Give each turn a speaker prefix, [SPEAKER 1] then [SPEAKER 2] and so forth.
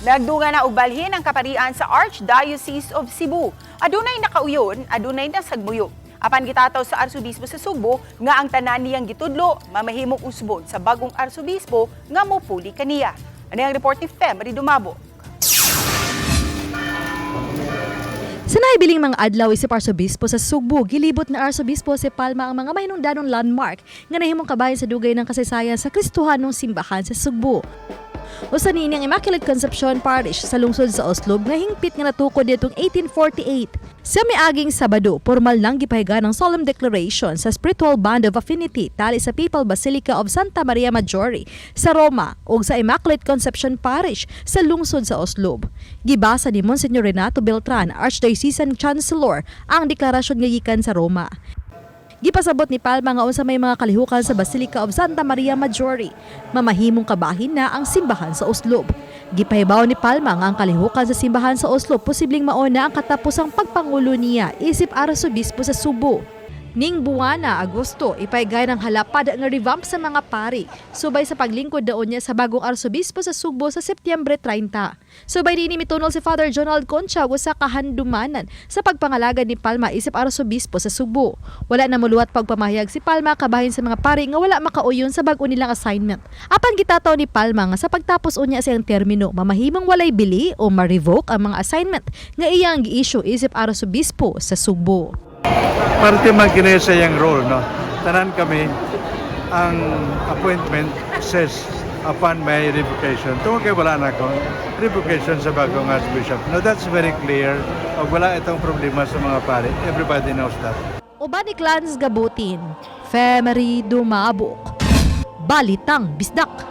[SPEAKER 1] Nagdungan na og balhin ang kaparian sa Archdiocese of Cebu. Adunay naka-uyon, adunay nasagmuyo. Apan gitataw sa Arsobispo sa Sugbo nga ang tanan niyang gitudlo, mamahimong usbon sa bag-ong Arsobispo nga mopuli kaniya. Ano ang report ni Fem Dumabo?
[SPEAKER 2] Sa naibiling mga adlaw isip Arsobispo sa Sugbo, gilibot na Arsobispo si Palma ang mga mahinungdanong landmark nga nahimong kabahin sa dugay ng kasaysayan sa Kristohanong simbahan sa Sugbo. Usa ni ang Immaculate Conception Parish sa lungsod sa Oslob nga hingpit nga natukod nitong 1848. Sa miaging Sabado, formal nang gipahiga ng solemn declaration sa Spiritual Bond of Affinity tali sa Papal Basilica of Santa Maria Maggiore sa Roma ug sa Immaculate Conception Parish sa lungsod sa Oslob. Gibasa ni Monsignor Renato Beltran, Archdiocesan Chancellor, ang deklarasyon nga gikan sa Roma. Gipasabot ni Palma nga unsa may mga kalihukan sa Basilica of Santa Maria Maggiore, mamahimong kabahin na ang simbahan sa Oslob. Gipahibaw ni Palma nga ang kalihukan sa simbahan sa Oslob posibleng mauna ang katapusang pagpangulo niya isip Arsobispo sa Sugbo. Ning buwan na Agusto, ipaygay ng halapad nga revamp sa mga pari, subay sa paglingkod daon niya sa bagong Arsobispo sa Sugbo sa Setyembre 30. Subay din mitunol si Father Jonald Concha sa kahandumanan sa pagpangalagad ni Palma isip Arsobispo sa Sugbo. Wala na muluwat pagpamahayag si Palma kabahin sa mga pari nga wala makauyon sa bag-o nilang assignment. Apan gitataw ni Palma nga sa pagtapos unya sa iyang termino, mamahimong walay bili o ma-revoke ang mga assignment nga iyang gi-issue isip Arsobispo sa Sugbo.
[SPEAKER 3] Parte man kini sa iyang role, no? Tanan kami, ang appointment says upon my revocation. Tungkol kay wala na ko, revocation sa bagong Archbishop. No, that's very clear. O wala itong problema sa mga pare. Everybody knows that.
[SPEAKER 2] Uban ni Clans Gabutin, Fem Dumabo, Balitang, Bisdak.